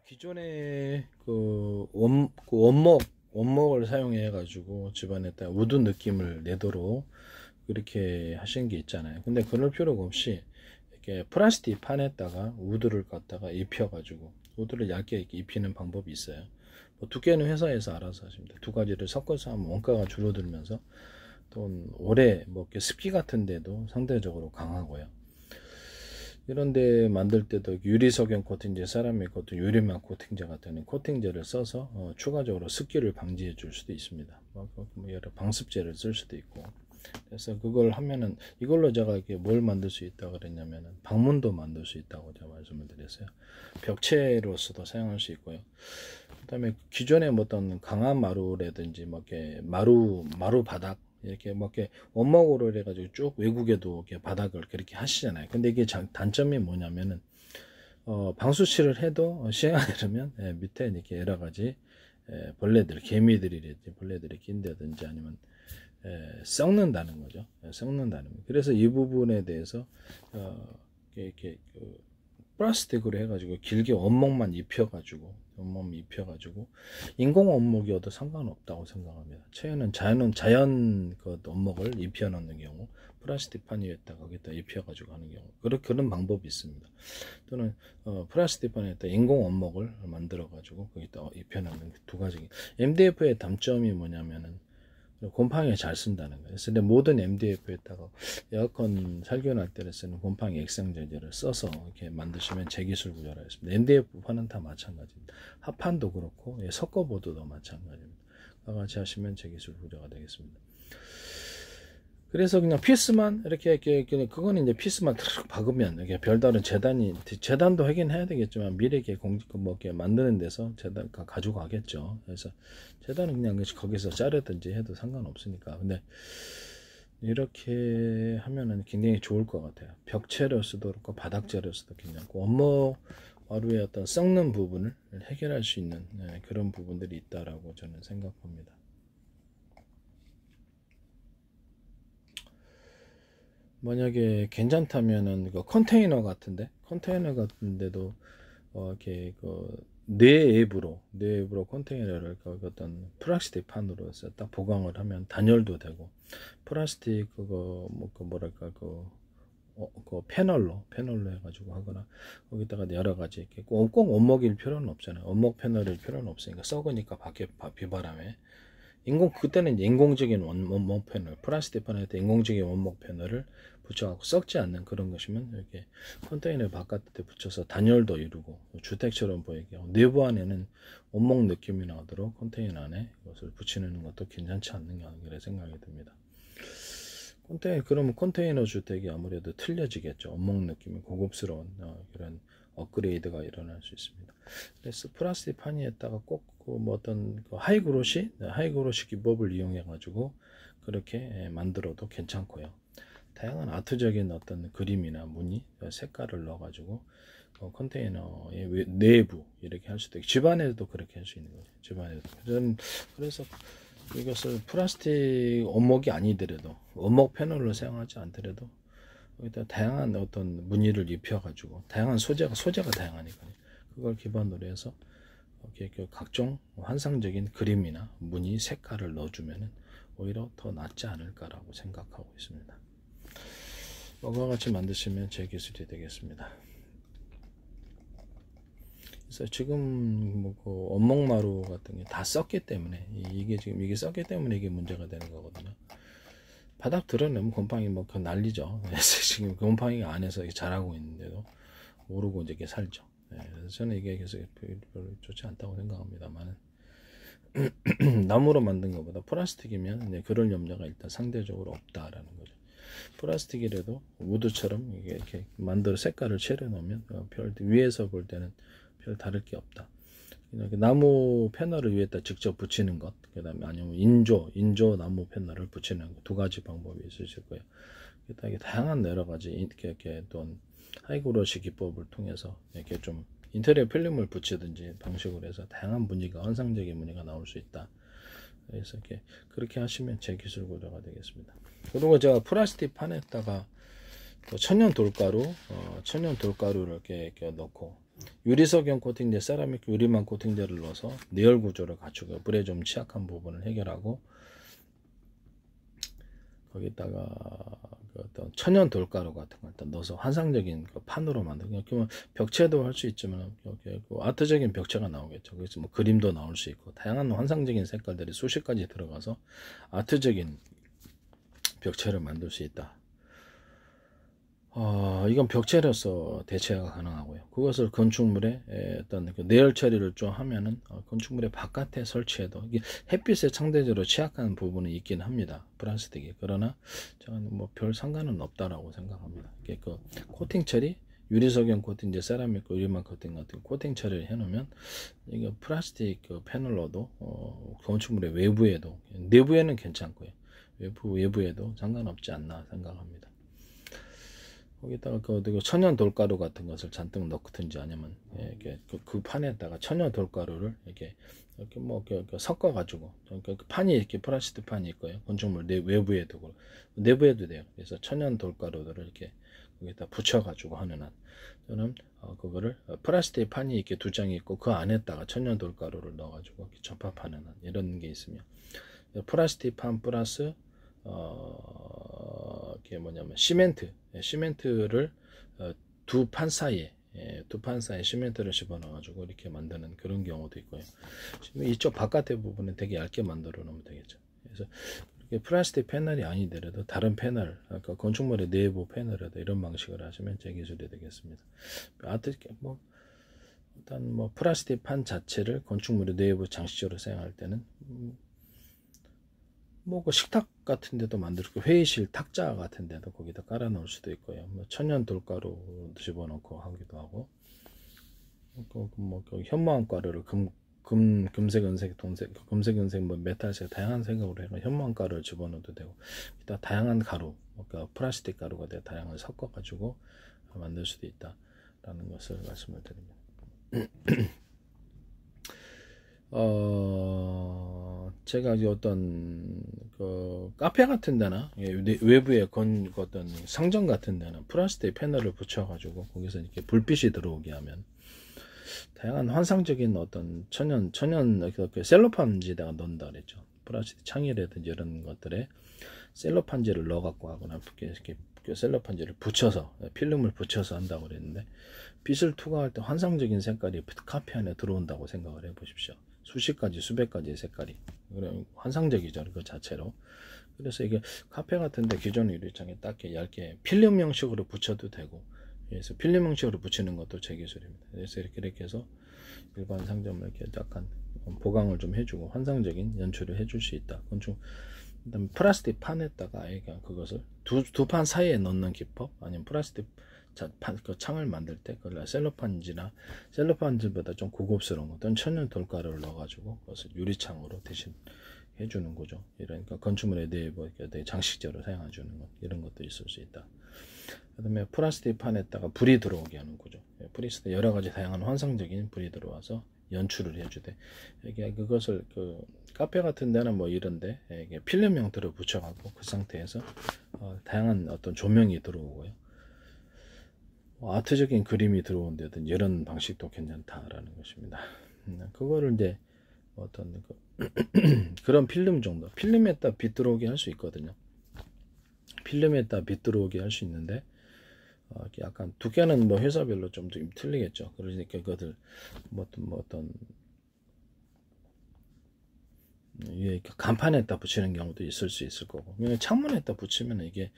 기존에 원목을 사용해 가지고 집안에다 우드 느낌을 내도록 그렇게 하신 게 있잖아요. 근데 그럴 필요가 없이 이렇게 플라스틱 판에다가 우드를 갖다가 입혀 가지고 우드를 얇게 이렇게 입히는 방법이 있어요. 뭐 두께는 회사에서 알아서 하십니다. 두 가지를 섞어서 하면 원가가 줄어들면서 또 오래 뭐 이렇게 습기 같은 데도 상대적으로 강하고요. 이런데 만들 때도 유리석영 코팅제, 세라믹 코팅, 유리막 코팅제 같은 코팅제를 써서 추가적으로 습기를 방지해 줄 수도 있습니다. 뭐 여러 방습제를 쓸 수도 있고. 그래서 그걸 하면은 이걸로 제가 이렇게 뭘 만들 수 있다고 그랬냐면은 방문도 만들 수 있다고 제가 말씀을 드렸어요. 벽체로서도 사용할 수 있고요. 그다음에 기존에 뭐 어떤 강한 마루라든지 뭐 이렇게 마루 바닥 이렇게 뭐 이렇게 원목으로 해가지고 쭉 외국에도 이렇게 바닥을 그렇게 하시잖아요. 근데 이게 단점이 뭐냐면은 방수칠을 해도 시간이 흐르면 밑에 이렇게 여러 가지 벌레들, 개미들이라든지 벌레들이 낀다든지 아니면 썩는다는 거죠. 썩는다는 거. 그래서 이 부분에 대해서 이렇게 플라스틱으로 해가지고 길게 원목만 입혀가지고 인공 원목이어도 상관없다고 생각합니다. 최근은 자연 그 원목을 입혀놓는 경우 플라스틱 판 위에다가 거기다 입혀가지고 하는 경우 그런 방법이 있습니다. 또는 플라스틱 판에다 인공 원목을 만들어가지고 거기다 입혀놓는 두 가지. MDF의 단점이 뭐냐면은 곰팡이에 잘 쓴다는 거예요. 그래서 모든 MDF에다가 에어컨 살균할 때 쓰는 곰팡이 액상제제를 써서 이렇게 만드시면 제기술 구조라 했습니다. MDF판은 다 마찬가지입니다. 합판도 그렇고 석고보드도 마찬가지입니다. 같이 하시면 제기술 구조가 되겠습니다. 그래서 그냥 피스만 이렇게 그거는 이제 피스만 탁 박으면 이게 별다른 재단도 하긴 해야 되겠지만 미리 이렇게 뭐 이렇게 만드는 데서 재단 가져가겠죠. 그래서 재단은 그냥 거기서 자르든지 해도 상관없으니까. 근데 이렇게 하면은 굉장히 좋을 것 같아요. 벽체로서도 그렇고 바닥재로서도 괜찮고 원목 마루의 어떤 썩는 부분을 해결할 수 있는 그런 부분들이 있다라고 저는 생각합니다. 만약에 괜찮다면은 그 컨테이너 같은데도 이렇게 내앱으로 컨테이너를 어떤 플라스틱 판으로 해서 딱 보강을 하면 단열도 되고 플라스틱 패널로 해가지고 하거나 거기다가 여러 가지 이렇게 꼭 원목일 필요는 없잖아요. 원목 패널일 필요는 없으니까 썩으니까 밖에 비바람에 그때는 인공적인 원목 패널, 플라스틱 판에다 인공적인 원목 패널을 붙여갖고 썩지 않는 그런 것이면 이렇게 컨테이너 바깥에 붙여서 단열도 이루고 주택처럼 보이게 내부 안에는 원목 느낌이 나도록 컨테이너 안에 이것을 붙이는 것도 괜찮지 않는가 그런 생각이 듭니다. 그러면 컨테이너 주택이 아무래도 틀려지겠죠. 원목 느낌이 고급스러운 그런 업그레이드가 일어날 수 있습니다. 그래서 플라스틱 판위에다가 꼭 뭐 어떤 하이그로시 기법을 이용해 가지고 그렇게 만들어도 괜찮고요. 다양한 아트적인 어떤 그림이나 무늬, 색깔을 넣어 가지고 컨테이너의 내부 이렇게 할 수도 있고 집안에도 그렇게 할 수 있는 거죠. 집안에도. 그래서 이것을 플라스틱 원목이 아니더라도 원목 패널로 사용하지 않더라도 여기다 다양한 어떤 무늬를 입혀 가지고 다양한 소재가 다양하니까 그걸 기반으로 해서 이렇게 각종 환상적인 그림이나 무늬 색깔을 넣어주면 오히려 더 낫지 않을까라고 생각하고 있습니다. 이와 같이 만드시면 제 기술이 되겠습니다. 그래서 지금 원목마루 같은 게 다 썼기 때문에 이게 썼기 때문에 이게 문제가 되는 거거든요. 바닥 드러내면 곰팡이 그 난리죠. 그래서 지금 곰팡이가 안에서 자라고 있는데도 모르고 이렇게 살죠. 그래서 저는 이게 계속 별로 좋지 않다고 생각합니다만 나무로 만든 것보다 플라스틱이면 그럴 염려가 일단 상대적으로 없다라는 거죠. 플라스틱이라도 우드처럼 이렇게 만들어 색깔을 칠해 놓으면 위에서 볼 때는 별 다를 게 없다. 나무 패널을 위에다 직접 붙이는 것, 그 다음에 아니면 인조 나무 패널을 붙이는 것, 두 가지 방법이 있으실 거예요. 다양한 여러 가지 이렇게 또 하이그로시 기법을 통해서 이렇게 좀 인테리어 필름을 붙이든지 방식으로 해서 다양한 무늬가 환상적인 무늬가 나올 수 있다. 그래서 그렇게 하시면 제 기술 구조가 되겠습니다. 그리고 제가 플라스틱 판에다가 천연 돌가루를 이렇게 넣고 유리석용 코팅제, 세라믹 유리망 코팅제를 넣어서 내열 구조를 갖추고 불에 좀 취약한 부분을 해결하고 거기다가 그 어떤 천연 돌가루 같은 걸 일단 넣어서 환상적인 그 판으로 만들고 그러면 벽체도 할 수 있지만 아트적인 벽체가 나오겠죠. 그래서 뭐 그림도 나올 수 있고 다양한 환상적인 색깔들이 수십 가지 들어가서 아트적인 벽체를 만들 수 있다. 이건 벽체로서 대체가 가능하고요. 그것을 건축물에 어떤 그 내열 처리를 좀 하면은 건축물의 바깥에 설치해도 이게 햇빛에 상대적으로 취약한 부분이 있긴 합니다. 플라스틱이. 그러나 저는 뭐 별 상관은 없다라고 생각합니다. 이게 그 코팅 처리, 유리석용 코팅제, 세라믹 유리망 코팅 같은 코팅 처리를 해놓으면 이게 플라스틱 그 패널로도 건축물의 외부에도 내부에는 괜찮고요. 외부에도 상관없지 않나 생각합니다. 거기다가 그 천연 돌가루 같은 것을 잔뜩 넣든지 아니면 이렇게 그 판에다가 천연 돌가루를 이렇게 뭐 섞어 가지고 그 판이 이렇게 플라스틱 판이 있고요. 건축물 외부에도 그렇고 내부에도 돼요. 그래서 천연 돌가루들을 이렇게 거기다 붙여 가지고 하는 한 저는 그거를 플라스틱 판이 이렇게 두 장이 있고 그 안에다가 천연 돌가루를 넣어 가지고 접합하는 한 이런 게 있으면 플라스틱 판 플러스 이게 뭐냐면 시멘트를 두 판 사이에 시멘트를 집어넣어 가지고 이렇게 만드는 그런 경우도 있고요. 이쪽 바깥의 부분은 되게 얇게 만들어 놓으면 되겠죠. 그래서 플라스틱 패널이 아니더라도 다른 패널, 아까 건축물의 내부 패널에도 이런 방식을 하시면 제 기술이 되겠습니다. 뭐 일단 뭐 플라스틱 판 자체를 건축물의 내부 장식적으로 사용할 때는 뭐 그 식탁 같은 데도 만들고 회의실 탁자 같은 데도 거기다 깔아 놓을 수도 있고요. 뭐 천연 돌가루 집어넣고 하기도 하고 그 현무암 가루를 금색, 은색, 동색, 금색, 은색, 뭐 메탈색 다양한 색으로 해서 현무암 가루를 집어넣어도 되고 일단 다양한 가루, 그러니까 플라스틱 가루가 돼 다양하게 섞어 가지고 만들 수도 있다라는 것을 말씀을 드립니다. 제가 어떤 그 카페 같은 데나 외부에 어떤 상점 같은 데는 플라스틱 패널을 붙여가지고 거기서 이렇게 불빛이 들어오게 하면 다양한 환상적인 어떤 천연 셀로판지에다가 넣는다 그랬죠. 플라스틱 창이라든지 이런 것들에 셀로판지를 넣어갖고 하거나 이렇게 셀로판지를 붙여서 필름을 붙여서 한다고 그랬는데 빛을 투과할 때 환상적인 색깔이 카페 안에 들어온다고 생각을 해보십시오. 수십 가지, 수백 가지의 색깔이 환상적이죠, 그 자체로. 그래서 이게 카페 같은데 기존 유리창에 딱 얇게 필름 형식으로 붙여도 되고, 그래서 필름 형식으로 붙이는 것도 제 기술입니다. 그래서 이렇게 해서 일반 상점을 이렇게 약간 보강을 좀 해주고 환상적인 연출을 해줄 수 있다. 건축 그다음에 플라스틱 판에다가 그것을 두 판 사이에 넣는 기법, 아니면 플라스틱 그 창을 만들 때 그걸 셀로판지보다 좀 고급스러운 어떤 천연 돌가루를 넣어가지고 그것을 유리창으로 대신 해주는 거죠. 그러니까 건축물에 내부 장식재로 사용해주는 것, 이런 것도 있을 수 있다. 그다음에 플라스틱 판에다가 불이 들어오게 하는 거죠. 플라스틱 여러 가지 다양한 환상적인 불이 들어와서 연출을 해주되, 이게 그것을 그 카페 같은 데는 뭐 이런데 이게 필름 형태로 붙여갖고 그 상태에서 다양한 어떤 조명이 들어오고요. 아트적인 그림이 들어온다든지 이런 방식도 괜찮다라는 것입니다. 그거를 이제 어떤 그런 필름 정도, 필름에다 빛 들어오게 할 수 있거든요. 필름에다 빛 들어오게 할 수 있는데 약간 두께는 뭐 회사별로 좀 틀리겠죠. 그러니까 그것을 뭐 어떤 위에 간판에다 붙이는 경우도 있을 수 있을 거고, 창문에다 붙이면 이게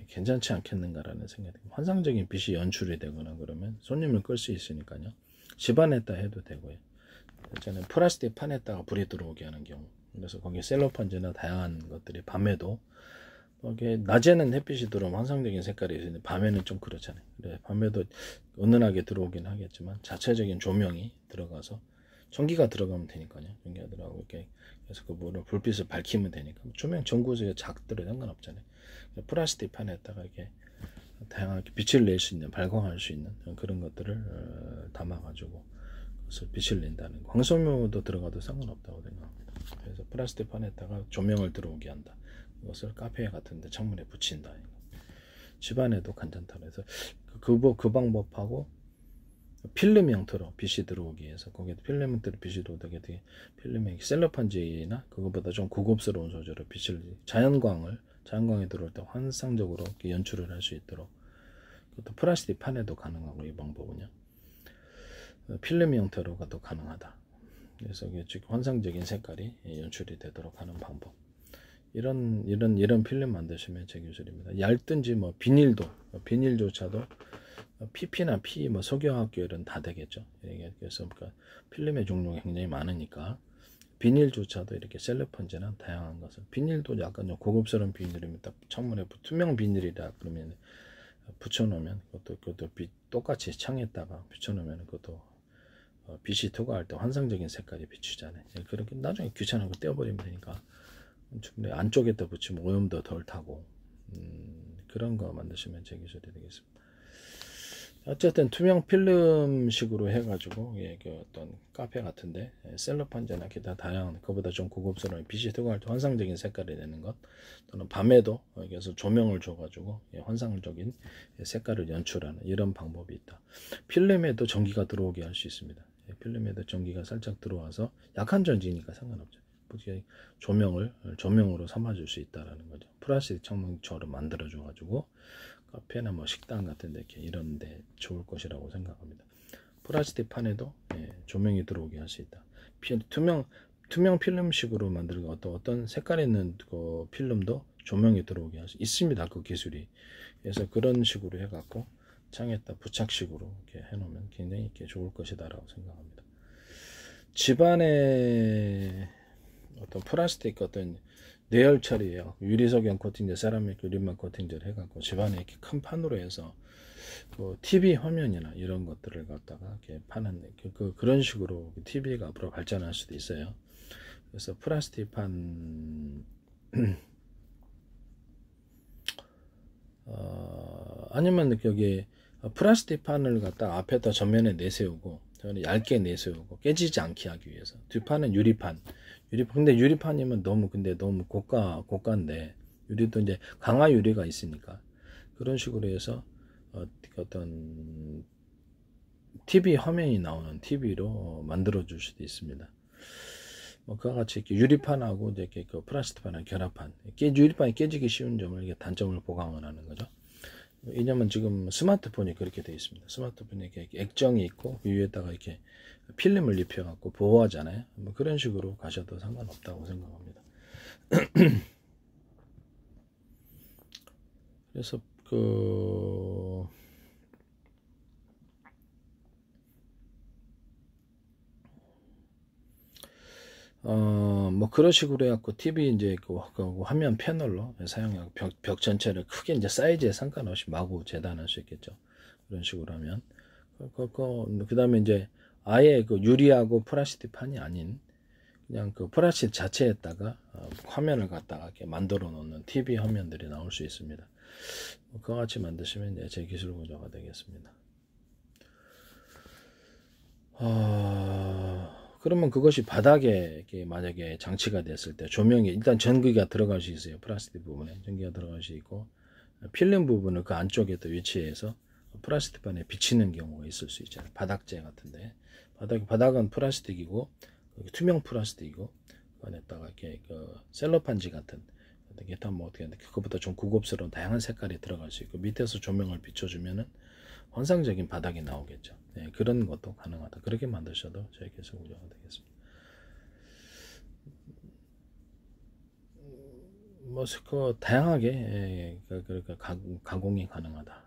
괜찮지 않겠는가라는 생각이 듭니다. 환상적인 빛이 연출이 되거나 그러면 손님을 끌 수 있으니까요. 집안에다 해도 되고요. 저는 플라스틱 판에다가 불이 들어오게 하는 경우, 그래서 거기에 셀로판지나 다양한 것들이 밤에도 이게 낮에는 햇빛이 들어오면 환상적인 색깔이 있는데 밤에는 좀 그렇잖아요. 그래 밤에도 은은하게 들어오긴 하겠지만 자체적인 조명이 들어가서 전기가 들어가면 되니까요. 전기가 들어가고 이렇게 그래서 그 불빛을 밝히면 되니까 조명 전구에 작더라도 상관없잖아요. 플라스틱 판에다가 이렇게 다양하게 빛을 낼 수 있는, 발광할 수 있는 그런 것들을 담아가지고 그것을 빛을 낸다는 거. 광소묘도 들어가도 상관없다고 생각합니다. 그래서 플라스틱 판에다가 조명을 들어오게 한다. 이것을 카페 같은데 창문에 붙인다. 집안에도 괜찮다. 그래서 그 방법하고 필름 형태로 빛이 들어오기 위해서 거기에 필름 형태로 빛이 들어오게 되게 필름의 셀로판지나 그거보다 좀 고급스러운 소재로 빛을 자연광에 들어올 때 환상적으로 이렇게 연출을 할 수 있도록 그것도 플라스틱 판에도 가능하고 이 방법은요. 필름 형태로가 또 가능하다. 그래서 지금 환상적인 색깔이 연출이 되도록 하는 방법. 이런 필름 만드시면 제 기술입니다. 얇든지 뭐 비닐조차도 PP나 P 뭐 석유화학계열은 다 되겠죠. 그래서 그러니까 필름의 종류가 굉장히 많으니까 비닐조차도 이렇게 셀로판지나 다양한 것을 비닐도 약간 좀 고급스러운 비닐입니다. 창문에 투명 비닐이라 그러면 붙여놓으면 그것도 똑같이 창에다가 붙여놓으면 그것도 빛이 투과할 때 환상적인 색깔이 비추잖아요. 그렇게 나중에 귀찮은 거 떼어버리면 되니까 충분히 안쪽에다 붙이면 오염도 덜 타고 그런 거 만드시면 제 기술이 되겠습니다. 어쨌든 투명 필름식으로 해가지고 그 어떤 카페 같은데 셀로판지나 기타 다양한 그보다 좀 고급스러운 빛이 들어갈 때 환상적인 색깔이 되는 것 또는 밤에도 여기서 조명을 줘가지고 환상적인 색깔을 연출하는 이런 방법이 있다. 필름에도 전기가 들어오게 할 수 있습니다. 필름에도 전기가 살짝 들어와서 약한 전지니까 상관없죠. 조명으로 삼아줄 수 있다라는 거죠. 플라스틱 창문처럼 만들어줘가지고 카페나 뭐 식당 같은 데 이렇게 이런 데 좋을 것이라고 생각합니다. 플라스틱 판에도 조명이 들어오게 할 수 있다. 투명 필름식으로 만들고 어떤 색깔 있는 그 필름도 조명이 들어오게 할 수 있습니다. 그 기술이. 그래서 그런 식으로 해갖고 창에다 부착식으로 이렇게 해놓으면 굉장히 이렇게 좋을 것이다라고 생각합니다. 집안에 어떤 플라스틱 어떤 내열 처리예요. 유리석연 코팅제, 세라믹 유리막 코팅제를 해갖고 집안에 이렇게 큰 판으로 해서 그 TV 화면이나 이런 것들을 갖다가 이렇게 파는 그런 식으로 TV가 앞으로 발전할 수도 있어요. 그래서 플라스틱 판 아니면 여기 플라스틱 판을 갖다 앞에다 전면에 내세우고 얇게 내세우고 깨지지 않게 하기 위해서 뒷판은 유리판. 근데 유리판이면 너무 고가인데 유리도 이제 강화 유리가 있으니까 그런 식으로 해서 어떤 TV 화면이 나오는 TV로 만들어 줄 수도 있습니다. 뭐 그와 같이 이렇게 유리판하고 이렇게 그 플라스틱판을 결합한 유리판이 깨지기 쉬운 점을 이게 단점을 보강을 하는 거죠. 왜냐면 지금 스마트폰이 그렇게 되어 있습니다. 스마트폰에 이렇게 액정이 있고 그 위에다가 이렇게 필름을 입혀갖고 보호하잖아요. 뭐 그런 식으로 가셔도 상관없다고 생각합니다. 그래서 뭐 그런 식으로 해갖고 TV 이제 그 화면 패널로 사용하고 벽 전체를 크게 이제 사이즈에 상관없이 마구 재단할 수 있겠죠. 그런 식으로 하면 그 다음에 이제 아예 그 유리하고 플라스틱 판이 아닌 그냥 그 플라스틱 자체에다가 화면을 갖다가 이렇게 만들어 놓는 TV 화면들이 나올 수 있습니다. 그와 같이 만드시면 이제 제 기술 구조가 되겠습니다. 그러면 그것이 바닥에 이렇게 만약에 장치가 됐을 때 조명이 일단 전기가 들어갈 수 있어요. 플라스틱 부분에 전기가 들어갈 수 있고 필름 부분을 그 안쪽에 또 위치해서 플라스틱 판에 비치는 경우가 있을 수 있잖아요. 바닥재 같은데 바닥은 플라스틱이고 투명 플라스틱이고 그 안에다가 이렇게 그 셀로판지 같은 기타 뭐 어떻게 그것보다 좀 고급스러운 다양한 색깔이 들어갈 수 있고 밑에서 조명을 비춰주면은 환상적인 바닥이 나오겠죠. 네, 그런 것도 가능하다. 그렇게 만드셔도 저희 기술 구조가 되겠습니다. 뭐 다양하게 가공이 가능하다.